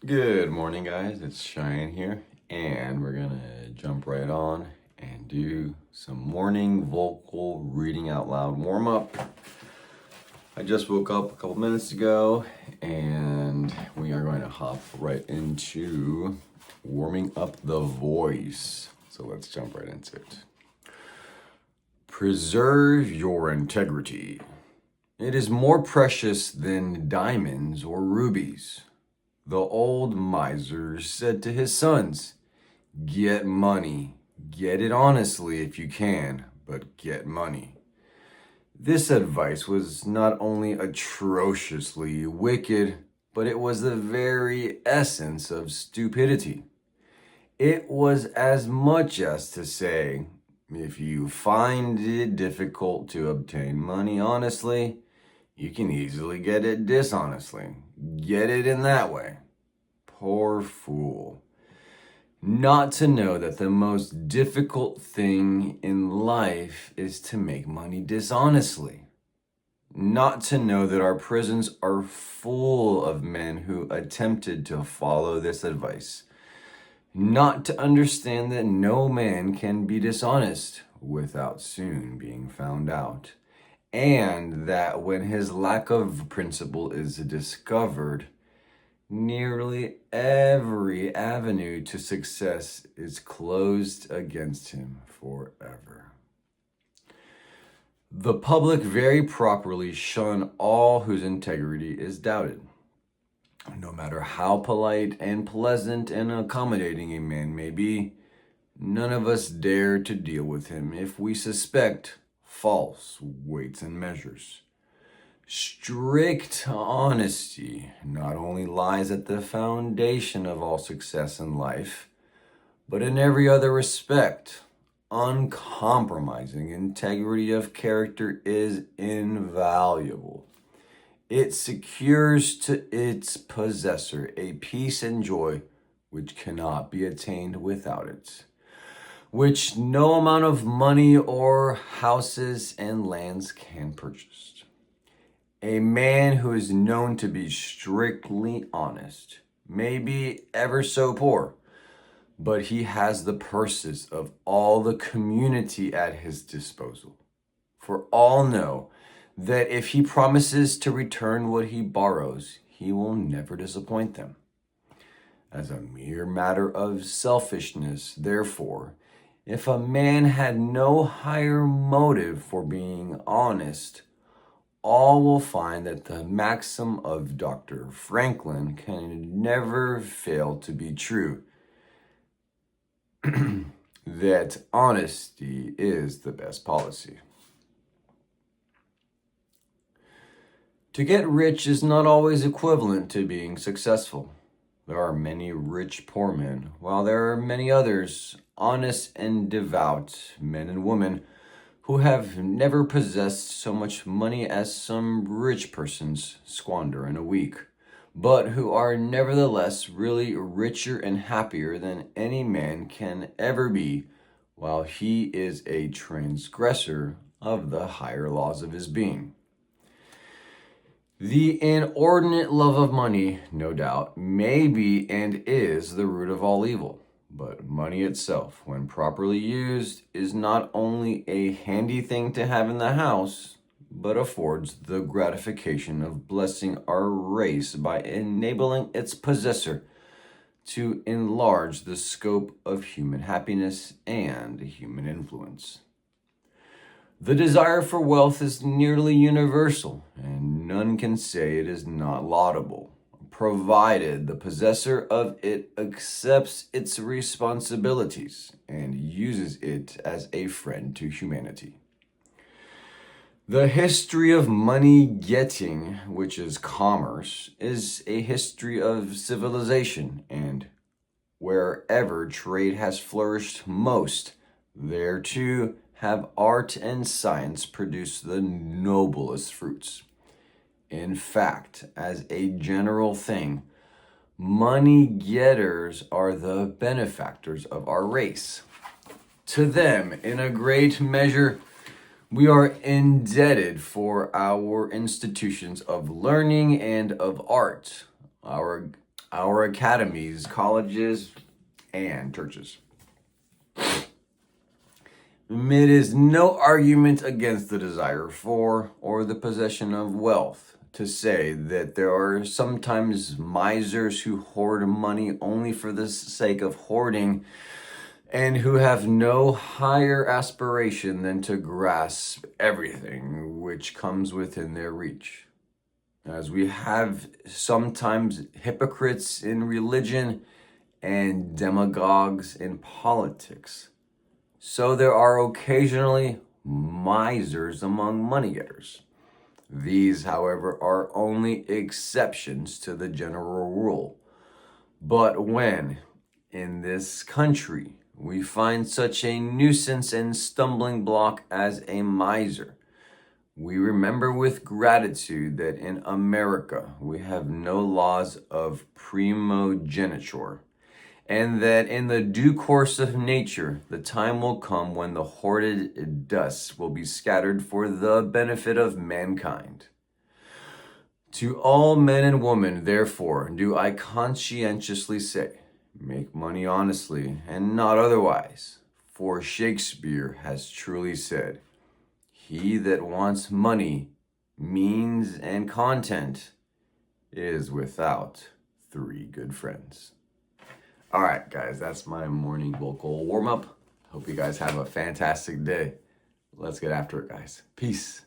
Good morning, guys. It's Cheyenne here, and we're gonna jump right on and do some morning vocal reading out loud warm up. I just woke up a couple minutes ago, and we are going to hop right into warming up the voice. So let's jump right into it. Preserve your integrity. It is more precious than diamonds or rubies. The old miser said to his sons, "Get money. Get it honestly if you can, but get money." This advice was not only atrociously wicked, but it was the very essence of stupidity. It was as much as to say, if you find it difficult to obtain money honestly, you can easily get it dishonestly. Get it in that way. Poor fool. Not to know that the most difficult thing in life is to make money dishonestly. Not to know that our prisons are full of men who attempted to follow this advice. Not to understand that no man can be dishonest without soon being found out. And that when his lack of principle is discovered, nearly every avenue to success is closed against him forever. The public very properly shun all whose integrity is doubted. No matter how polite and pleasant and accommodating a man may be, none of us dare to deal with him if we suspect false weights and measures. Strict honesty not only lies at the foundation of all success in life, but in every other respect. Uncompromising integrity of character is invaluable. It secures to its possessor a peace and joy which cannot be attained without it, which no amount of money or houses and lands can purchase. A man who is known to be strictly honest may be ever so poor, but he has the purses of all the community at his disposal. For all know that if he promises to return what he borrows, he will never disappoint them. As a mere matter of selfishness, therefore, if a man had no higher motive for being honest, all will find that the maxim of Dr. Franklin can never fail to be true, that honesty is the best policy. To get rich is not always equivalent to being successful. There are many rich poor men, while there are many others, honest and devout men and women, who have never possessed so much money as some rich persons squander in a week, but who are nevertheless really richer and happier than any man can ever be, while he is a transgressor of the higher laws of his being. The inordinate love of money, no doubt, may be and is the root of all evil. But money itself, when properly used, is not only a handy thing to have in the house, but affords the gratification of blessing our race by enabling its possessor to enlarge the scope of human happiness and human influence. The desire for wealth is nearly universal, and none can say it is not laudable, provided the possessor of it accepts its responsibilities and uses it as a friend to humanity. The history of money getting, which is commerce, is a history of civilization, and wherever trade has flourished most, there too have art and science produced the noblest fruits. In fact, as a general thing, money getters are the benefactors of our race. To them, in a great measure, we are indebted for our institutions of learning and of art, our our academies, colleges, and churches. It is no argument against the desire for or the possession of wealth to say that there are sometimes misers who hoard money only for the sake of hoarding and who have no higher aspiration than to grasp everything which comes within their reach. As we have sometimes hypocrites in religion and demagogues in politics, so there are occasionally misers among money getters. These, however, are only exceptions to the general rule. But when, in this country, we find such a nuisance and stumbling block as a miser, we remember with gratitude that in America we have no laws of primogeniture, and that in the due course of nature, the time will come when the hoarded dust will be scattered for the benefit of mankind. To all men and women, therefore, do I conscientiously say, make money honestly and not otherwise. For Shakespeare has truly said, he that wants money, means, and content is without 3 good friends. All right, guys, that's my morning vocal warm-up. Hope you guys have a fantastic day. Let's get after it, guys. Peace.